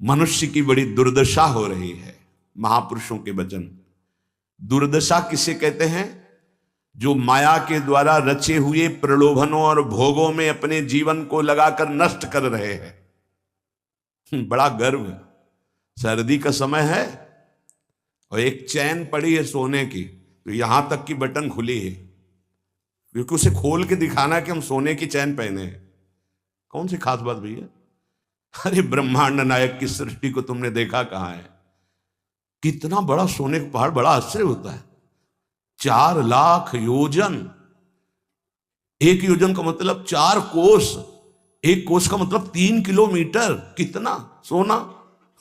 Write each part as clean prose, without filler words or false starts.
मनुष्य की बड़ी दुर्दशा हो रही है। महापुरुषों के वचन। दुर्दशा किसे कहते हैं? जो माया के द्वारा रचे हुए प्रलोभनों और भोगों में अपने जीवन को लगाकर नष्ट कर रहे हैं। बड़ा गर्व है। सर्दी का समय है और एक चैन पड़ी है सोने की, तो यहां तक की बटन खुली है, क्योंकि उसे खोल के दिखाना कि हम सोने की चैन पहने हैं। कौन सी खास बात भैया? अरे ब्रह्मांड नायक की सृष्टि को तुमने देखा कहां है? कितना बड़ा सोने का पहाड़, बड़ा आश्चर्य होता है। 4 लाख योजन। एक योजन का मतलब 4 कोस, एक कोस का मतलब 3 किलोमीटर। कितना सोना!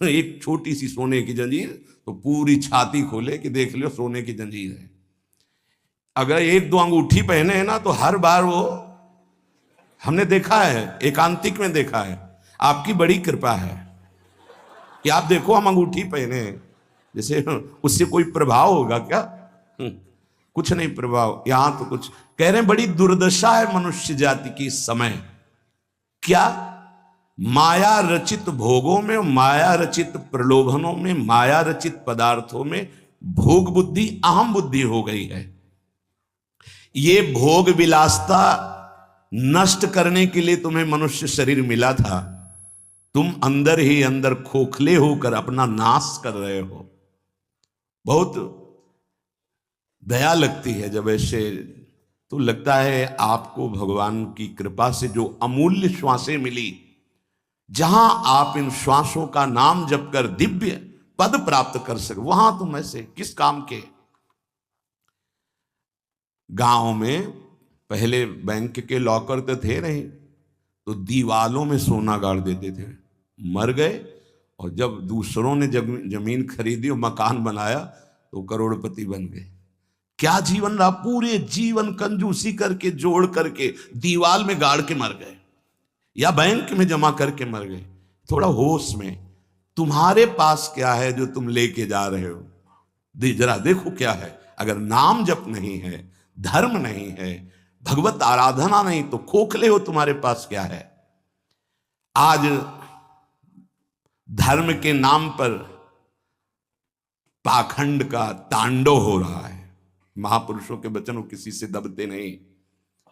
एक छोटी सी सोने की जंजीर तो पूरी छाती खोले कि देख लो सोने की जंजीर है। अगर 1-2 अंगूठी पहने हैं ना तो हर बार वो, हमने देखा है, एकांतिक में देखा है। आपकी बड़ी कृपा है कि आप देखो हम अंगूठी पहने हैं, जैसे उससे कोई प्रभाव होगा क्या? कुछ नहीं प्रभाव। यहां तो कुछ कह रहे हैं, बड़ी दुर्दशा है मनुष्य जाति की इस समय। क्या? माया रचित भोगों में, माया रचित प्रलोभनों में, माया रचित पदार्थों में भोग बुद्धि, अहम बुद्धि हो गई है। ये भोग विलासता नष्ट करने के लिए तुम्हें मनुष्य शरीर मिला था। तुम अंदर ही अंदर खोखले होकर अपना नाश कर रहे हो। बहुत दया लगती है जब ऐसे, तो लगता है आपको भगवान की कृपा से जो अमूल्य श्वासें मिली, जहां आप इन श्वासों का नाम जप कर दिव्य पद प्राप्त कर सके, वहां तुम ऐसे किस काम के? गांव में पहले बैंक के लॉकर तो थे नहीं, तो दीवालों में सोना गाड़ देते थे। मर गए और जब दूसरों ने जमीन खरीदी और मकान बनाया तो करोड़पति बन गए। क्या जीवन रहा? पूरे जीवन कंजूसी करके जोड़ करके दीवाल में गाड़ के मर गए या बैंक में जमा करके मर गए। थोड़ा होश में, तुम्हारे पास क्या है जो तुम लेके जा रहे हो? जरा देखो क्या है। अगर नाम जप नहीं है, धर्म नहीं है, भगवत आराधना नहीं, तो खोखले हो। तुम्हारे पास क्या है? आज धर्म के नाम पर पाखंड का तांडव हो रहा है। महापुरुषों के वचन किसी से दबते नहीं।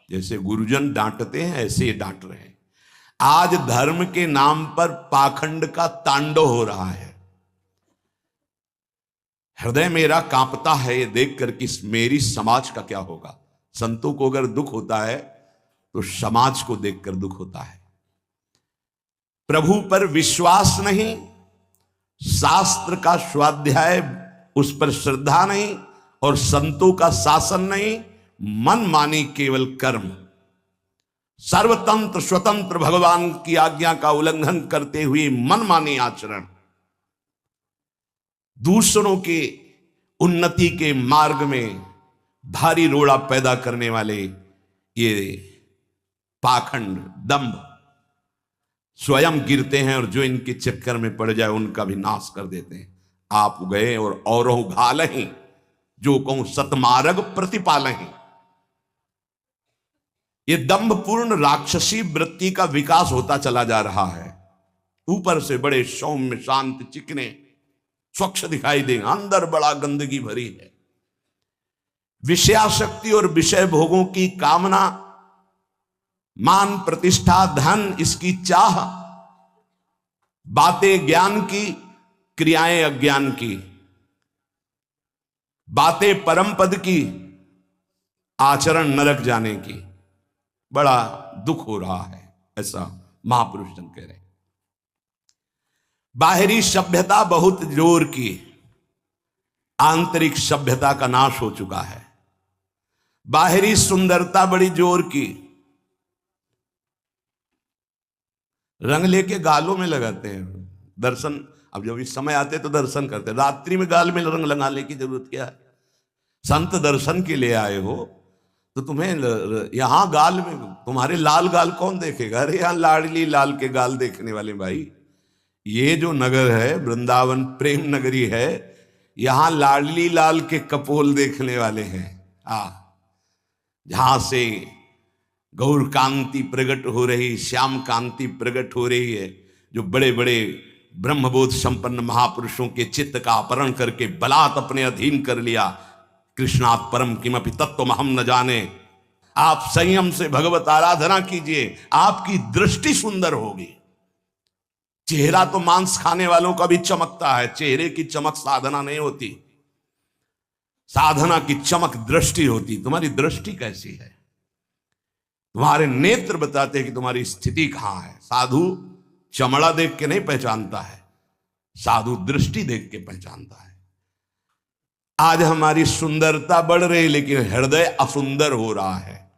जैसे गुरुजन डांटते हैं ऐसे ही डांट रहे हैं। आज धर्म के नाम पर पाखंड का तांडव हो रहा है। हृदय मेरा कांपता है ये देखकर कि मेरी समाज का क्या होगा। संतों को अगर दुख होता है तो समाज को देखकर दुख होता है। प्रभु पर विश्वास नहीं, शास्त्र का स्वाध्याय उस पर श्रद्धा नहीं, और संतों का शासन नहीं, मन मानी केवल कर्म, सर्वतंत्र स्वतंत्र भगवान की आज्ञा का उल्लंघन करते हुए मन मानी आचरण, दूसरों के उन्नति के मार्ग में भारी रोड़ा पैदा करने वाले ये पाखंड, दंभ, स्वयं गिरते हैं और जो इनके चक्कर में पड़ जाए उनका भी नाश कर देते हैं। आप गए और औरों घालहीं, जो कहूं सतमार्ग प्रतिपालहीं। ये दंभपूर्ण राक्षसी वृत्ति का विकास होता चला जा रहा है। ऊपर से बड़े सौम्य शांत चिकने स्वच्छ दिखाई देंगे, अंदर बड़ा गंदगी भरी है। विषयाशक्ति और विषय भोगों की कामना, मान प्रतिष्ठा धन इसकी चाह, बातें ज्ञान की, क्रियाएं अज्ञान की, बातें परम पद की, आचरण नरक जाने की। बड़ा दुख हो रहा है, ऐसा महापुरुष जन कह रहे। बाहरी सभ्यता बहुत जोर की, आंतरिक सभ्यता का नाश हो चुका है। बाहरी सुंदरता बड़ी जोर की, रंग लेके गालों में लगाते हैं। दर्शन, अब जब इस समय आते तो दर्शन करते, रात्रि में गाल में रंग लगाने की जरूरत क्या है? संत दर्शन के लिए आए हो तो तुम्हें यहां गाल में, तुम्हारे लाल गाल कौन देखेगा? अरे यहां लाडली लाल के गाल देखने वाले भाई, ये जो नगर है वृंदावन प्रेम नगरी है, यहां लाडली लाल के कपोल देखने वाले हैं। जहां से गौर कांति प्रकट हो रही, श्याम कांति प्रकट हो रही है, जो बड़े बड़े ब्रह्मबोध संपन्न महापुरुषों के चित्त का अपहरण करके बलात् अपने अधीन कर लिया। कृष्णात् परम किमपि तत्त्वम हम न जाने। आप संयम से भगवत आराधना कीजिए, आपकी दृष्टि सुंदर होगी। चेहरा तो मांस खाने वालों का भी चमकता है, चेहरे की चमक साधना नहीं होती। साधना की चमक दृष्टि होती। तुम्हारी दृष्टि कैसी है? तुम्हारे नेत्र बताते हैं कि तुम्हारी स्थिति कहां है। साधु चमड़ा देख के नहीं पहचानता है, साधु दृष्टि देख के पहचानता है। आज हमारी सुंदरता बढ़ रही, लेकिन हृदय असुंदर हो रहा है।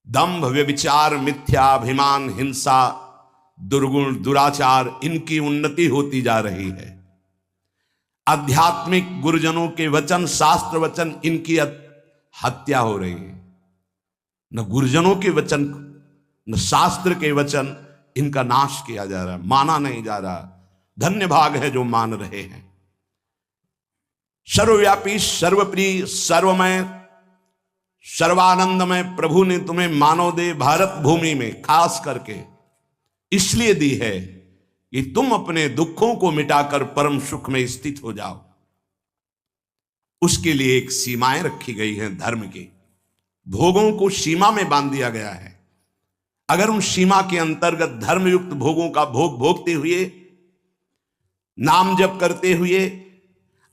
दंभ, व्यभिचार, मिथ्याभिमान, हिंसा, दुर्गुण, दुराचार, इनकी उन्नति होती जा रही है। आध्यात्मिक गुरुजनों के वचन, शास्त्र वचन, इनकी हत्या हो रही है। न गुरुजनों के वचन न शास्त्र के वचन, इनका नाश किया जा रहा है, माना नहीं जा रहा। धन्य भाग है जो मान रहे हैं। सर्वव्यापी, सर्वप्रिय, सर्वमय, सर्वानंदमय प्रभु ने तुम्हें मानव देह भारत भूमि में खास करके इसलिए दी है कि तुम अपने दुखों को मिटाकर परम सुख में स्थित हो जाओ। उसके लिए एक सीमाएं रखी गई हैं धर्म की। भोगों को सीमा में बांध दिया गया है। अगर उन सीमा के अंतर्गत धर्मयुक्त भोगों का भोग भोगते हुए, नाम जप करते हुए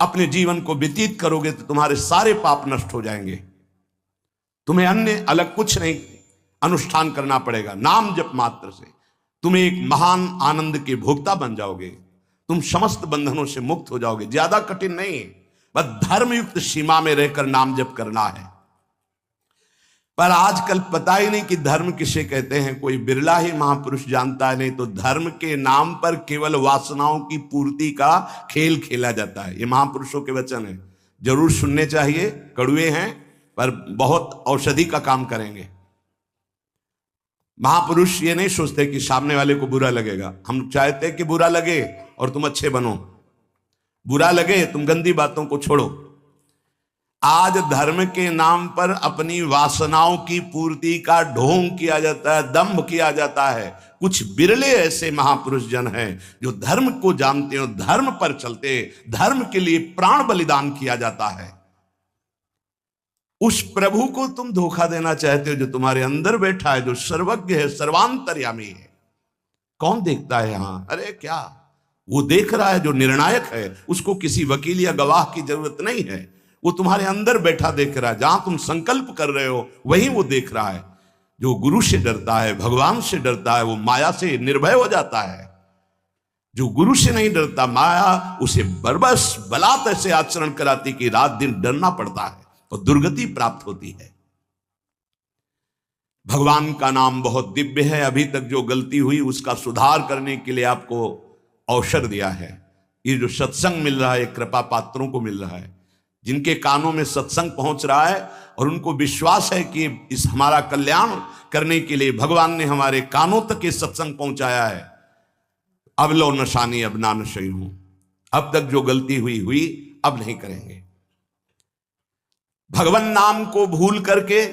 अपने जीवन को व्यतीत करोगे तो तुम्हारे सारे पाप नष्ट हो जाएंगे। तुम्हें अन्य अलग कुछ नहीं अनुष्ठान करना पड़ेगा। नाम जप मात्र से तुम एक महान आनंद के भोक्ता बन जाओगे। तुम समस्त बंधनों से मुक्त हो जाओगे। ज्यादा कठिन नहीं है, बस धर्मयुक्त सीमा में रहकर नाम जप करना है। पर आजकल पता ही नहीं कि धर्म किसे कहते हैं। कोई बिरला ही महापुरुष जानता है, नहीं तो धर्म के नाम पर केवल वासनाओं की पूर्ति का खेल खेला जाता है। ये महापुरुषों के वचन है, जरूर सुनने चाहिए। कड़वे हैं पर बहुत औषधि का काम करेंगे। महापुरुष ये नहीं सोचते कि सामने वाले को बुरा लगेगा। हम चाहते हैं कि बुरा लगे और तुम अच्छे बनो, बुरा लगे तुम गंदी बातों को छोड़ो। आज धर्म के नाम पर अपनी वासनाओं की पूर्ति का ढोंग किया जाता है, दंभ किया जाता है। कुछ बिरले ऐसे महापुरुष जन हैं जो धर्म को जानते हो, धर्म पर चलते, धर्म के लिए प्राण बलिदान किया जाता है। उस प्रभु को तुम धोखा देना चाहते हो जो तुम्हारे अंदर बैठा है, जो सर्वज्ञ है, सर्वांतर्यामी है। कौन देखता है यहां? अरे क्या वो देख रहा है जो निर्णायक है। उसको किसी वकील या गवाह की जरूरत नहीं है, वो तुम्हारे अंदर बैठा देख रहा है। जहां तुम संकल्प कर रहे हो वहीं वो देख रहा है। जो गुरु से डरता है, भगवान से डरता है, वो माया से निर्भय हो जाता है। जो गुरु से नहीं डरता, माया उसे बरबस बलात् ऐसे आचरण कराती कि रात दिन डरना पड़ता है और दुर्गति प्राप्त होती है। भगवान का नाम बहुत दिव्य है। अभी तक जो गलती हुई उसका सुधार करने के लिए आपको अवसर दिया है। ये जो सत्संग मिल रहा है, कृपा पात्रों को मिल रहा है, जिनके कानों में सत्संग पहुंच रहा है और उनको विश्वास है कि इस हमारा कल्याण करने के लिए भगवान ने हमारे कानों तक ये सत्संग पहुंचाया है। अब लो नशानी अब ना नशई हूं। अब तक जो गलती हुई अब नहीं करेंगे। भगवान नाम को भूल करके,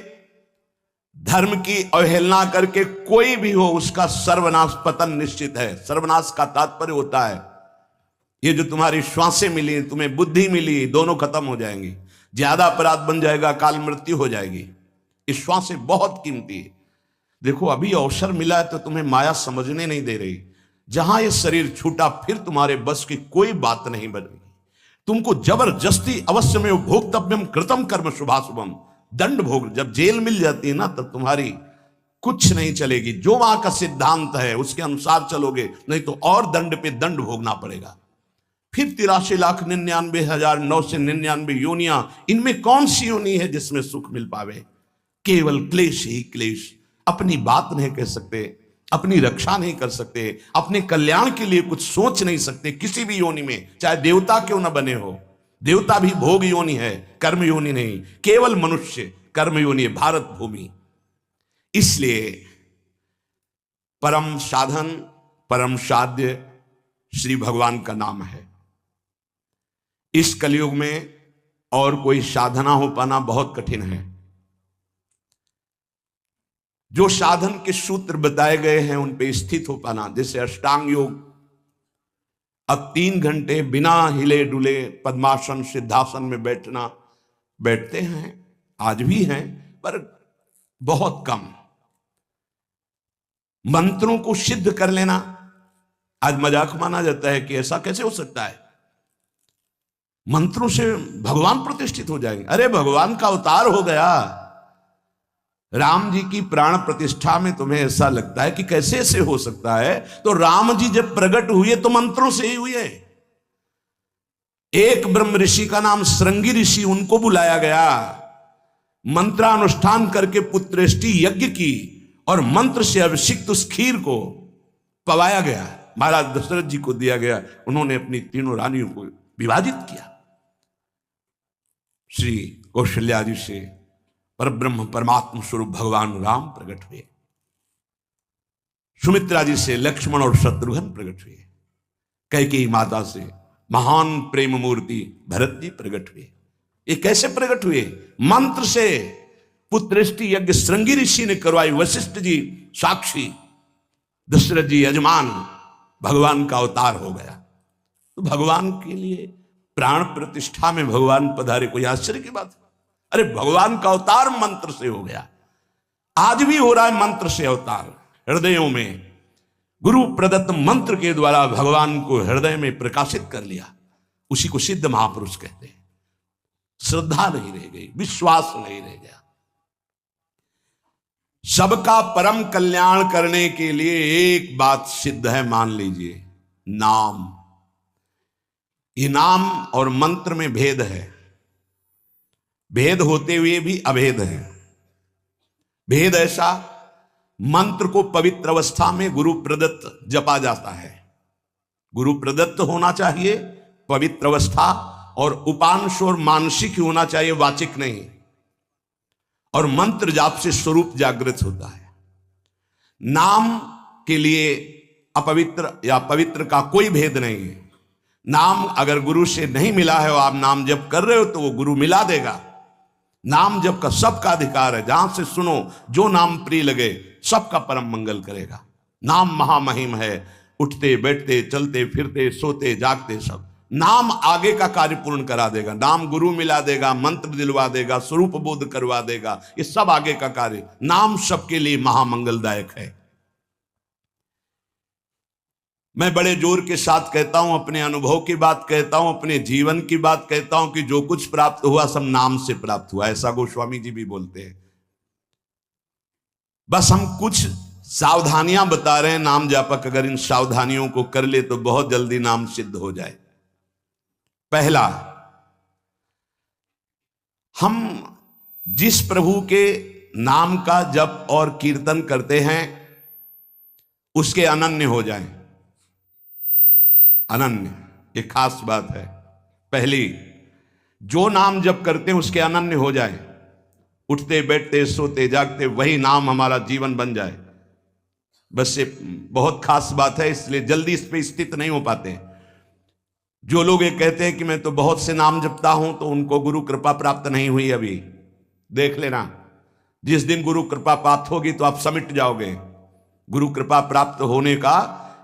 धर्म की अवहेलना करके कोई भी हो उसका सर्वनाश, पतन निश्चित है। सर्वनाश का तात्पर्य होता है ये जो तुम्हारी श्वासें मिली, तुम्हें बुद्धि मिली, दोनों खत्म हो जाएंगी। ज्यादा अपराध बन जाएगा, काल मृत्यु हो जाएगी। ये श्वासें बहुत कीमती है। देखो अभी अवसर मिला है तो तुम्हें माया समझने नहीं दे रही। जहां ये शरीर छूटा फिर तुम्हारे बस की कोई बात नहीं बनेगी। तुमको जबरदस्ती अवश्य में भोक्तव्यम कृतम कर्म शुभाशुभम, दंड भोग। जब जेल मिल जाती है ना तब तुम्हारी कुछ नहीं चलेगी। जो वहां का सिद्धांत है उसके अनुसार चलोगे, नहीं तो और दंड पे दंड भोगना पड़ेगा। फिर 83,99,999 योनियां, इनमें कौन सी योनि है जिसमें सुख मिल पावे? केवल क्लेश ही क्लेश। अपनी बात नहीं कह सकते, अपनी रक्षा नहीं कर सकते, अपने कल्याण के लिए कुछ सोच नहीं सकते किसी भी योनि में, चाहे देवता क्यों न बने हो। देवता भी भोग योनि है, कर्म योनि नहीं। केवल मनुष्य कर्म योनि है, भारत भूमि। इसलिए परम साधन, परम साध्य श्री भगवान का नाम है। इस कलयुग में और कोई साधना हो पाना बहुत कठिन है। जो साधन के सूत्र बताए गए हैं उन पे स्थित हो पाना, जैसे अष्टांग योग अब 3 घंटे बिना हिले डुले पद्मासन सिद्धासन में बैठते हैं, आज भी हैं, पर बहुत कम। मंत्रों को सिद्ध कर लेना आज मजाक माना जाता है कि ऐसा कैसे हो सकता है, मंत्रों से भगवान प्रतिष्ठित हो जाएंगे। अरे भगवान का अवतार हो गया। राम जी की प्राण प्रतिष्ठा में तुम्हें ऐसा लगता है कि कैसे ऐसे हो सकता है, तो राम जी जब प्रकट हुए तो मंत्रों से ही हुए। एक ब्रह्म ऋषि का नाम श्रृंगी ऋषि, उनको बुलाया गया, मंत्रानुष्ठान करके पुत्रेष्टि यज्ञ की और मंत्र से अभिषिक्त उस खीर को पवाया गया, महाराज दशरथ जी को दिया गया। उन्होंने अपनी तीनों रानियों को विभाजित किया। श्री कौशल्या जी से परब्रह्म परमात्मा स्वरूप भगवान राम प्रकट हुए, सुमित्रा जी से लक्ष्मण और शत्रुघ्न प्रकट हुए, कैकेयी माता से महान प्रेम मूर्ति भरत जी प्रकट हुए। ये कैसे प्रकट हुए? मंत्र से। पुत्रेष्टि यज्ञ श्रृंगी ऋषि ने करवाई, वशिष्ठ जी साक्षी, दशरथ जी यजमान, भगवान का अवतार हो गया। तो भगवान के लिए प्राण प्रतिष्ठा में भगवान पधारे, कोई आश्चर्य की बात? अरे भगवान का अवतार मंत्र से हो गया। आज भी हो रहा है मंत्र से अवतार। हृदयों में गुरु प्रदत्त मंत्र के द्वारा भगवान को हृदय में प्रकाशित कर लिया, उसी को सिद्ध महापुरुष कहते हैं। श्रद्धा नहीं रह गई, विश्वास नहीं रह गया। सबका परम कल्याण करने के लिए एक बात सिद्ध है, मान लीजिए, नाम। ये नाम और मंत्र में भेद है, भेद होते हुए भी अभेद है। भेद ऐसा, मंत्र को पवित्र अवस्था में गुरु प्रदत्त जपा जाता है, गुरु प्रदत्त होना चाहिए, पवित्र अवस्था, और उपांश और मानसिक होना चाहिए, वाचिक नहीं। और मंत्र जाप से स्वरूप जागृत होता है। नाम के लिए अपवित्र या पवित्र का कोई भेद नहीं है। नाम अगर गुरु से नहीं मिला है और आप नाम जप कर रहे हो तो वो गुरु मिला देगा। नाम जप का सबका अधिकार है, जहां से सुनो, जो नाम प्रिय लगे, सबका परम मंगल करेगा। नाम महामहिम है, उठते बैठते चलते फिरते सोते जागते सब नाम आगे का कार्य पूर्ण करा देगा। नाम गुरु मिला देगा, मंत्र दिलवा देगा, स्वरूप बोध करवा देगा, ये सब आगे का कार्य। नाम सबके लिए महामंगलदायक है। मैं बड़े जोर के साथ कहता हूं, अपने अनुभव की बात कहता हूं, अपने जीवन की बात कहता हूं कि जो कुछ प्राप्त हुआ सब नाम से प्राप्त हुआ। ऐसा गोस्वामी जी भी बोलते हैं। बस हम कुछ सावधानियां बता रहे हैं। नाम जापक अगर इन सावधानियों को कर ले तो बहुत जल्दी नाम सिद्ध हो जाए। पहला, हम जिस प्रभु के नाम का जप और कीर्तन करते हैं उसके अनन्य हो जाएं। अनन्य, ये खास बात है। पहली, जो नाम जप करते हैं उसके अनन्य हो जाए, उठते बैठते सोते जागते वही नाम हमारा जीवन बन जाए। बस ये बहुत खास बात है, इसलिए जल्दी इस पे स्थित नहीं हो पाते। जो लोग ये कहते हैं कि मैं तो बहुत से नाम जपता हूं, तो उनको गुरु कृपा प्राप्त नहीं हुई। अभी देख लेना, जिस दिन गुरु कृपा प्राप्त होगी तो आप समिट जाओगे। गुरु कृपा प्राप्त होने का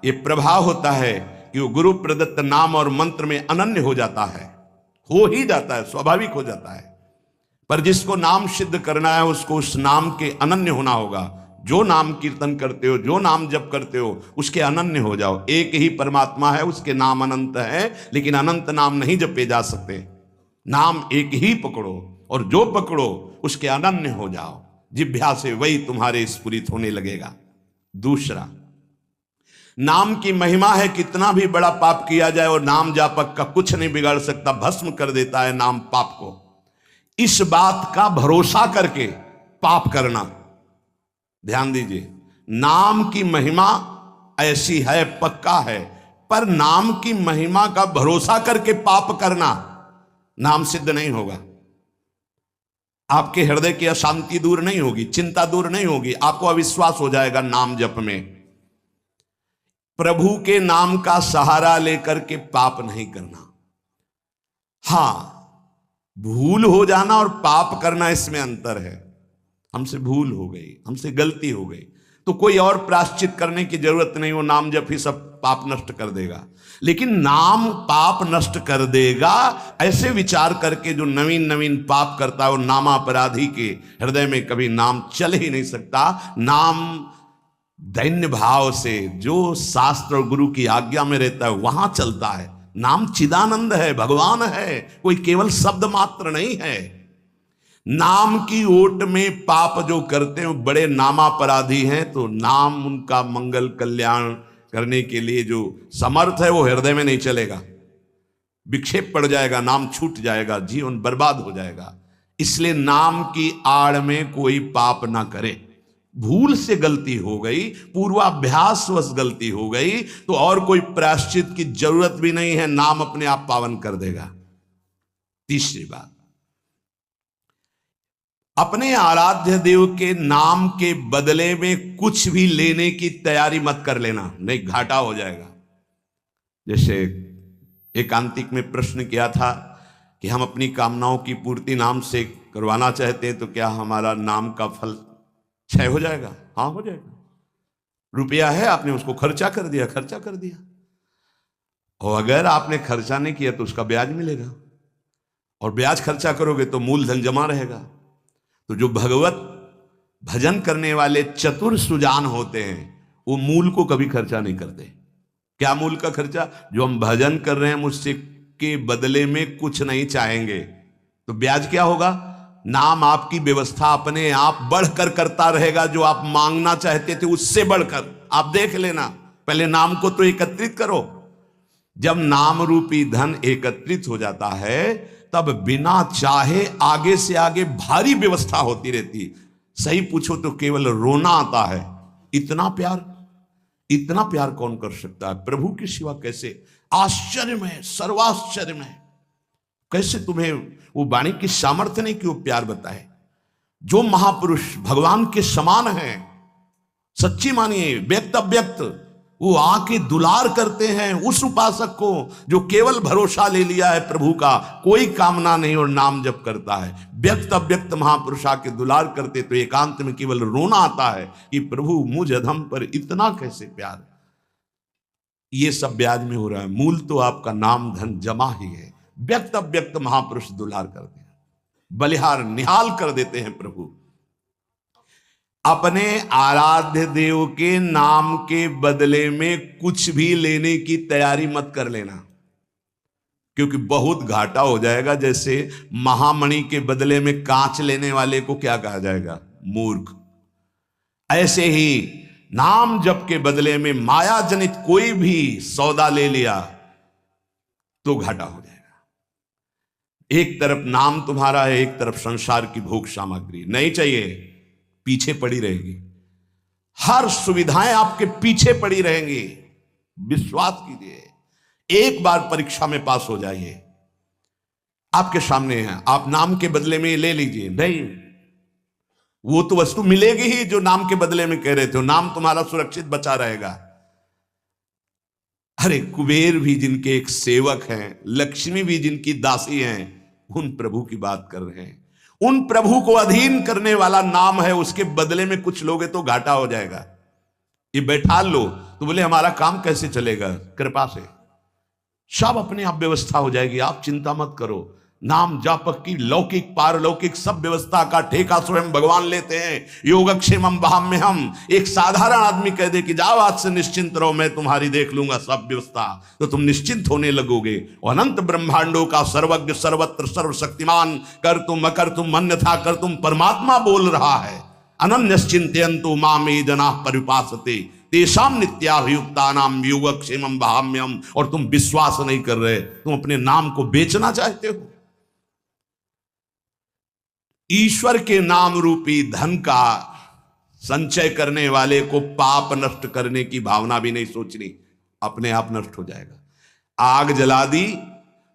ये प्रभाव होता है कि वो गुरु प्रदत्त नाम और मंत्र में अनन्य हो जाता है, हो ही जाता है, स्वाभाविक हो जाता है। पर जिसको नाम सिद्ध करना है उसको उस नाम के अनन्य होना होगा। जो नाम कीर्तन करते हो, जो नाम जप करते हो, उसके अनन्य हो जाओ। एक ही परमात्मा है, उसके नाम अनंत है, लेकिन अनंत नाम नहीं जपे जा सकते। नाम एक ही पकड़ो और जो पकड़ो उसके अनन्य हो जाओ। जिह्वा से वही तुम्हारे स्फुरित होने लगेगा। दूसरा, नाम की महिमा है। कितना भी बड़ा पाप किया जाए और नाम जापक का कुछ नहीं बिगाड़ सकता, भस्म कर देता है नाम पाप को। इस बात का भरोसा करके पाप करना, ध्यान दीजिए, नाम की महिमा ऐसी है, पक्का है, पर नाम की महिमा का भरोसा करके पाप करना, नाम सिद्ध नहीं होगा। आपके हृदय की अशांति दूर नहीं होगी, चिंता दूर नहीं होगी, आपको अविश्वास हो जाएगा नाम जप में। प्रभु के नाम का सहारा लेकर के पाप नहीं करना। हां, भूल हो जाना और पाप करना, इसमें अंतर है। हमसे भूल हो गई, हमसे गलती हो गई, तो कोई और प्रायश्चित करने की जरूरत नहीं, वो नाम जप ही सब पाप नष्ट कर देगा। लेकिन नाम पाप नष्ट कर देगा ऐसे विचार करके जो नवीन नवीन पाप करता है, वो नामापराधी के हृदय में कभी नाम चल ही नहीं सकता। नाम दैन्य भाव से जो शास्त्र और गुरु की आज्ञा में रहता है वहां चलता है। नाम चिदानंद है, भगवान है, कोई केवल शब्द मात्र नहीं है। नाम की ओट में पाप जो करते हैं वो बड़े नामापराधी हैं, तो नाम उनका मंगल कल्याण करने के लिए जो समर्थ है वो हृदय में नहीं चलेगा, विक्षेप पड़ जाएगा, नाम छूट जाएगा, जीवन बर्बाद हो जाएगा। इसलिए नाम की आड़ में कोई पाप ना करे। भूल से गलती हो गई, पूर्वाभ्यासवश गलती हो गई, तो और कोई प्रायश्चित की जरूरत भी नहीं है, नाम अपने आप पावन कर देगा। तीसरी बात, अपने आराध्य देव के नाम के बदले में कुछ भी लेने की तैयारी मत कर लेना, नहीं घाटा हो जाएगा। जैसे एकांतिक में प्रश्न किया था कि हम अपनी कामनाओं की पूर्ति नाम से करवाना चाहते हैं, तो क्या हमारा नाम का फल क्षय हो जाएगा? हाँ, हो जाएगा। रुपया है, आपने उसको खर्चा कर दिया, और अगर आपने खर्चा नहीं किया तो उसका ब्याज मिलेगा, और ब्याज खर्चा करोगे तो मूलधन जमा रहेगा। तो जो भगवत भजन करने वाले चतुर सुजान होते हैं वो मूल को कभी खर्चा नहीं करते। क्या मूल का खर्चा? जो हम भजन कर रहे हैं मुझसे के बदले में कुछ नहीं चाहेंगे, तो ब्याज क्या होगा? नाम आपकी व्यवस्था अपने आप बढ़कर करता रहेगा, जो आप मांगना चाहते थे उससे बढ़कर। आप देख लेना, पहले नाम को तो एकत्रित करो। जब नाम रूपी धन एकत्रित हो जाता है तब बिना चाहे आगे से आगे भारी व्यवस्था होती रहती। सही पूछो तो केवल रोना आता है। इतना प्यार कौन कर सकता है प्रभु के सिवा? कैसे आश्चर्य में, सर्वाश्चर्य में, कैसे तुम्हें वो वाणी की सामर्थ्य नहीं कि वो प्यार बताए। जो महापुरुष भगवान के समान हैं, सच्ची मानिए, व्यक्त अव्यक्त, वो आके दुलार करते हैं उस उपासक को जो केवल भरोसा ले लिया है प्रभु का, कोई कामना नहीं और नाम जप करता है। व्यक्त अव्यक्त महापुरुष आके दुलार करते तो एकांत में केवल रोना आता है कि प्रभु मुझ अधम पर इतना कैसे प्यार। ये सब ब्याज में हो रहा है, मूल तो आपका नाम धन जमा ही है। व्यक्त अव्यक्त महापुरुष दुलार करते हैं, बलिहार निहाल कर देते हैं प्रभु। अपने आराध्य देव के नाम के बदले में कुछ भी लेने की तैयारी मत कर लेना, क्योंकि बहुत घाटा हो जाएगा। जैसे महामणि के बदले में कांच लेने वाले को क्या कहा जाएगा? मूर्ख। ऐसे ही नाम जप के बदले में माया जनित कोई भी सौदा ले लिया तो घाटा हो जाएगा। एक तरफ नाम तुम्हारा है, एक तरफ संसार की भोग सामग्री नहीं चाहिए, पीछे पड़ी रहेगी। हर सुविधाएं आपके पीछे पड़ी रहेंगी। विश्वास कीजिए, एक बार परीक्षा में पास हो जाइए, आपके सामने है, आप नाम के बदले में ले लीजिए। नहीं, वो तो वस्तु मिलेगी ही जो नाम के बदले में कह रहे थे। नाम तुम्हारा सुरक्षित बचा रहेगा। अरे कुबेर भी जिनके एक सेवक हैं, लक्ष्मी भी जिनकी दासी हैं, उन प्रभु की बात कर रहे हैं। उन प्रभु को अधीन करने वाला नाम है, उसके बदले में कुछ लोगे तो घाटा हो जाएगा। ये बैठा लो तो बोले हमारा काम कैसे चलेगा? कृपा से सब अपने आप व्यवस्था हो जाएगी, आप चिंता मत करो। नाम जापक की लौकिक पारलौकिक सब व्यवस्था का ठेका स्वयं भगवान लेते हैं। योगक्षेमम वहाम्यहम। एक साधारण आदमी कह दे कि जाओ आज से निश्चिंत रहो, मैं तुम्हारी देख लूंगा सब व्यवस्था, तो तुम निश्चिंत होने लगोगे। और अनंत ब्रह्मांडों का सर्वज्ञ सर्वत्र सर्वशक्तिमान कर तुम अकर तुम अन्यथा कर तुम परमात्मा बोल रहा है। अनन्यश्चिन्तयन्तु मामे जनाः परिपासते तेषां नित्याभियुक्तानां योगक्षेमम वहाम्यहम। और तुम विश्वास नहीं कर रहे, तुम अपने नाम को बेचना चाहते हो। ईश्वर के नाम रूपी धन का संचय करने वाले को पाप नष्ट करने की भावना भी नहीं सोचनी, अपने आप नष्ट हो जाएगा। आग जला दी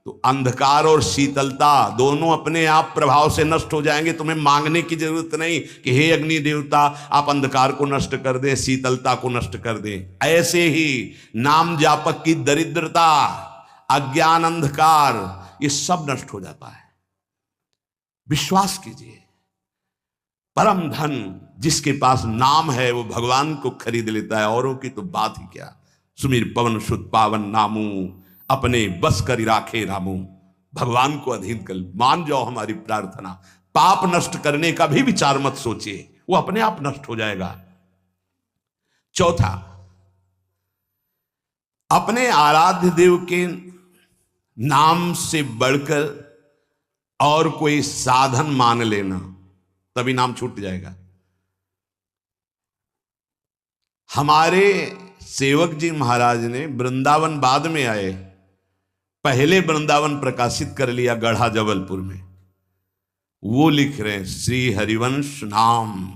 तो अंधकार और शीतलता दोनों अपने आप प्रभाव से नष्ट हो जाएंगे। तुम्हें मांगने की जरूरत नहीं कि हे अग्नि देवता आप अंधकार को नष्ट कर दें, शीतलता को नष्ट कर दें। ऐसे ही नाम जापक की दरिद्रता, अज्ञान, अंधकार, ये सब नष्ट हो जाता है। विश्वास कीजिए, परम धन जिसके पास नाम है वो भगवान को खरीद लेता है, औरों की तो बात ही क्या। सुमीर पवन सुत पावन नामू, अपने बस करी राखे रामू। भगवान को अधीन कर मान जाओ हमारी प्रार्थना। पाप नष्ट करने का भी विचार मत सोचिए, वो अपने आप नष्ट हो जाएगा। चौथा, अपने आराध्य देव के नाम से बढ़कर और कोई साधन मान लेना, तभी नाम छूट जाएगा। हमारे सेवक जी महाराज ने वृंदावन बाद में आए, पहले वृंदावन प्रकाशित कर लिया गढ़ा जबलपुर में। वो लिख रहे हैं, श्री हरिवंश नाम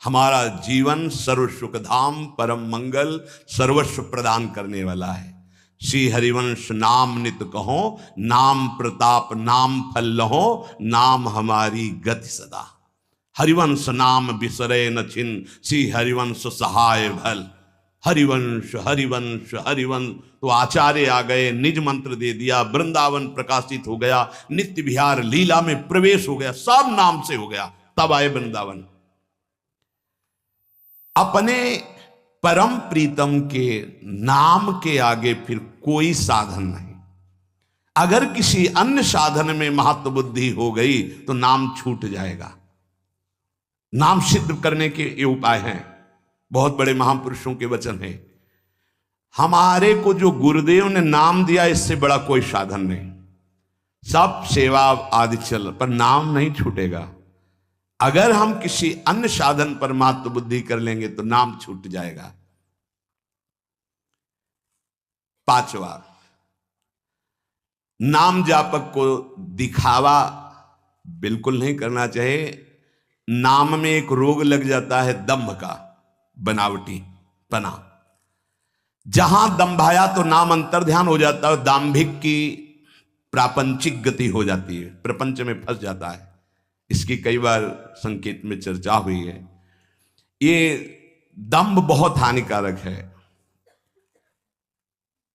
हमारा जीवन सर्व सुख धाम, परम मंगल सर्वस्व प्रदान करने वाला है। श्री हरिवंश नाम नित कहो, नाम प्रताप नाम फल लहो, नाम हमारी गति सदा। हरिवंश नाम बिसरे न छिन, श्री हरिवंश सहाय भल। हरिवंश हरिवंश हरिवंश। तो आचार्य आ गए, निज मंत्र दे दिया, वृंदावन प्रकाशित हो गया, नित्य विहार लीला में प्रवेश हो गया, सब नाम से हो गया। तब आए वृंदावन। अपने परम प्रीतम के नाम के आगे फिर कोई साधन नहीं। अगर किसी अन्य साधन में महत्व बुद्धि हो गई तो नाम छूट जाएगा। नाम सिद्ध करने के ये उपाय हैं, बहुत बड़े महापुरुषों के वचन हैं। हमारे को जो गुरुदेव ने नाम दिया, इससे बड़ा कोई साधन नहीं। सब सेवा आदि चल, पर नाम नहीं छूटेगा। अगर हम किसी अन्य साधन पर महत्व बुद्धि कर लेंगे तो नाम छूट जाएगा। पांचवा, नाम जापक को दिखावा बिल्कुल नहीं करना चाहिए। नाम में एक रोग लग जाता है दंभ का, बनावटी पना। जहां दंभाया तो नाम अंतर ध्यान हो जाता है, दाम्भिक की प्रापंचिक गति हो जाती है, प्रपंच में फंस जाता है। इसकी कई बार संकेत में चर्चा हुई है। ये दंभ बहुत हानिकारक है।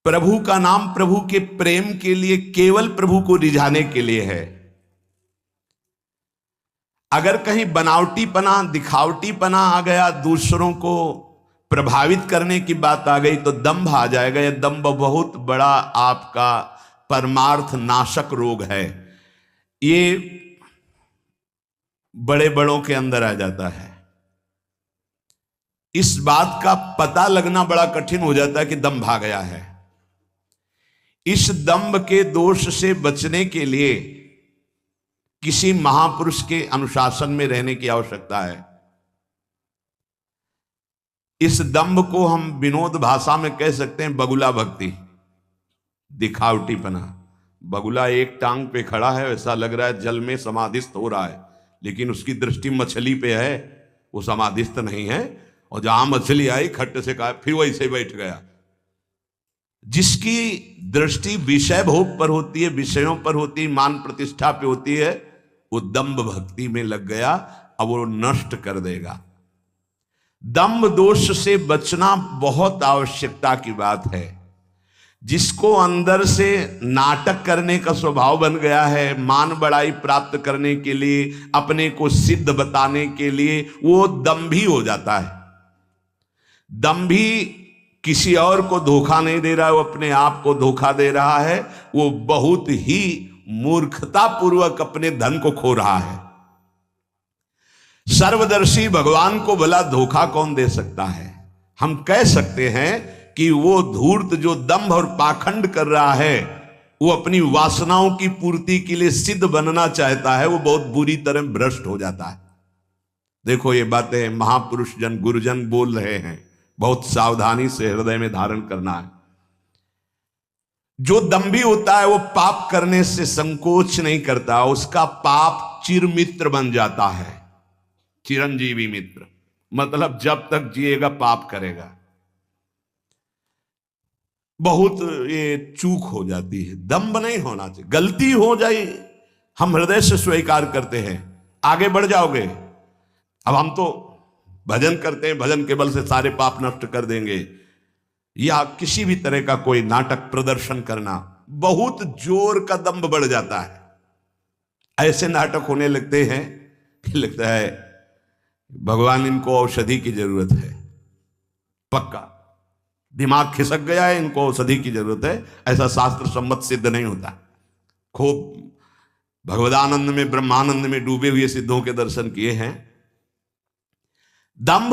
प्रभु का नाम प्रभु के प्रेम के लिए, केवल प्रभु को रिझाने के लिए है। अगर कहीं बनावटीपना दिखावटीपना आ गया, दूसरों को प्रभावित करने की बात आ गई तो दंभ आ जाएगा। यह दंभ बहुत बड़ा आपका परमार्थ नाशक रोग है। ये बड़े बड़ों के अंदर आ जाता है। इस बात का पता लगना बड़ा कठिन हो जाता है कि दंभ आ गया है। इस दंभ के दोष से बचने के लिए किसी महापुरुष के अनुशासन में रहने की आवश्यकता है। इस दंभ को हम विनोद भाषा में कह सकते हैं बगुला भक्ति, दिखावटीपना। बगुला एक टांग पे खड़ा है, ऐसा लग रहा है जल में समाधिस्थ हो रहा है, लेकिन उसकी दृष्टि मछली पे है, वो समाधिस्थ नहीं है। और जहां मछली आई खट्ट से कहा, फिर वैसे बैठ गया। जिसकी दृष्टि विषय भोग पर होती है, विषयों पर होती है, मान प्रतिष्ठा पे होती है, वो दंभ भक्ति में लग गया। अब वो नष्ट कर देगा। दंभ दोष से बचना बहुत आवश्यकता की बात है। जिसको अंदर से नाटक करने का स्वभाव बन गया है, मान बड़ाई प्राप्त करने के लिए, अपने को सिद्ध बताने के लिए, वो दंभी हो जाता है। दंभी किसी और को धोखा नहीं दे रहा है, वो अपने आप को धोखा दे रहा है। वो बहुत ही मूर्खता पूर्वक अपने धन को खो रहा है। सर्वदर्शी भगवान को भला धोखा कौन दे सकता है? हम कह सकते हैं कि वो धूर्त जो दंभ और पाखंड कर रहा है, वो अपनी वासनाओं की पूर्ति के लिए सिद्ध बनना चाहता है, वो बहुत बुरी तरह भ्रष्ट हो जाता है। देखो ये बातें महापुरुष जन गुरुजन बोल रहे हैं, बहुत सावधानी से हृदय में धारण करना है। जो दंभी होता है वो पाप करने से संकोच नहीं करता, उसका पाप चिरमित्र बन जाता है, चिरंजीवी मित्र। मतलब जब तक जिएगा पाप करेगा। बहुत ये चूक हो जाती है। दंभ नहीं होना चाहिए। गलती हो जाए हम हृदय से स्वीकार करते हैं, आगे बढ़ जाओगे। अब हम तो भजन करते हैं, भजन के बल से सारे पाप नष्ट कर देंगे, या किसी भी तरह का कोई नाटक प्रदर्शन करना, बहुत जोर का दंभ बढ़ जाता है। ऐसे नाटक होने लगते हैं कि लगता है भगवान इनको औषधि की जरूरत है, पक्का। दिमाग खिसक गया है, इनको औषधि की जरूरत है, ऐसा शास्त्र सम्मत सिद्ध नहीं होता। खूब भगवदानंद में, ब्रह्मानंद में डूबे हुए सिद्धों के दर्शन किए हैं। दंभ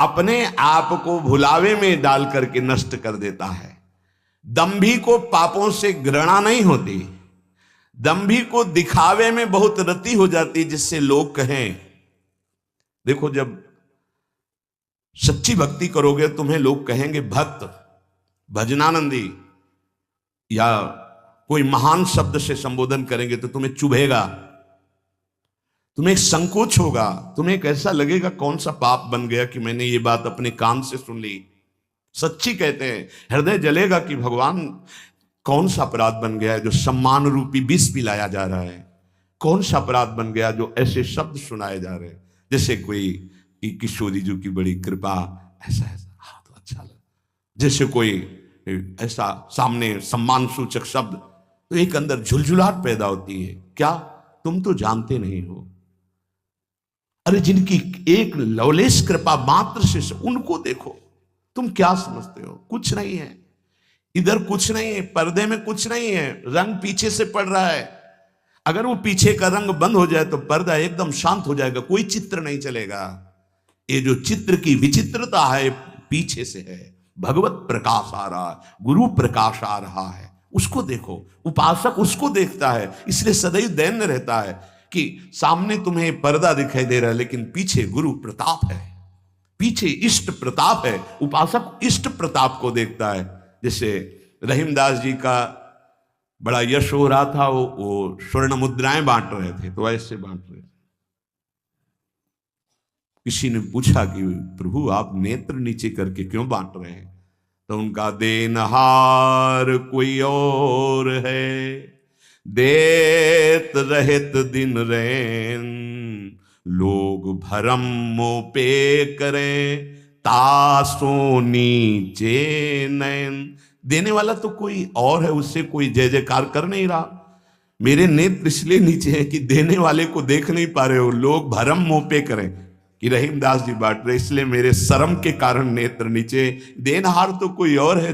अपने आप को भुलावे में डाल करके नष्ट कर देता है। दंभी को पापों से घृणा नहीं होती, दंभी को दिखावे में बहुत रति हो जाती, जिससे लोग कहें, देखो जब सच्ची भक्ति करोगे तुम्हें लोग कहेंगे भक्त, भजनानंदी या कोई महान शब्द से संबोधन करेंगे तो तुम्हें चुभेगा, तुम्हें एक संकोच होगा, तुम्हें एक ऐसा लगेगा कौन सा पाप बन गया कि मैंने ये बात अपने कान से सुन ली। सच्ची कहते हैं, हृदय जलेगा कि भगवान कौन सा अपराध बन गया है जो सम्मान रूपी विष पिलाया जा रहा है, कौन सा अपराध बन गया जो ऐसे शब्द सुनाए जा रहे हैं, जैसे कोई किशोरी जी की बड़ी कृपा, ऐसा ऐसा, हाँ तो अच्छा लगा, जैसे कोई ऐसा सामने सम्मान सूचक शब्द, तो एक अंदर झुलझुलाहट पैदा होती है। क्या तुम तो जानते नहीं हो, अरे जिनकी एक लवलेश कृपा मात्र से, उनको देखो, तुम क्या समझते हो, कुछ नहीं है इधर, कुछ नहीं है, पर्दे में कुछ नहीं है, रंग पीछे से पड़ रहा है। अगर वो पीछे का रंग बंद हो जाए तो पर्दा एकदम शांत हो जाएगा, कोई चित्र नहीं चलेगा। ये जो चित्र की विचित्रता है पीछे से है, भगवत प्रकाश आ रहा है, गुरु प्रकाश आ रहा है, उसको देखो। उपासक उसको देखता है, इसलिए सदैव दैन्य रहता है कि सामने तुम्हें पर्दा दिखाई दे रहा है लेकिन पीछे गुरु प्रताप है, पीछे इष्ट प्रताप है। उपासक इष्ट प्रताप को देखता है। जैसे रहीमदास जी का बड़ा यश हो रहा था, वो स्वर्ण मुद्राएं बांट रहे थे, तो ऐसे बांट रहे थे। किसी ने पूछा कि प्रभु आप नेत्र नीचे करके क्यों बांट रहे हैं, तो उनका देनहार कोई और है, देत रहत दिन रैन, लोग भरम मोपे करें, तासो नीचे नैन। देने वाला तो कोई और है, उससे कोई जय जयकार कर नहीं रहा। मेरे नेत्र इसलिए नीचे हैं कि देने वाले को देख नहीं पा रहे हो, लोग भरम मोपे करें कि रहीमदास जी बांट रहे, इसलिए मेरे शर्म के कारण नेत्र नीचे। देनहार तो कोई और है।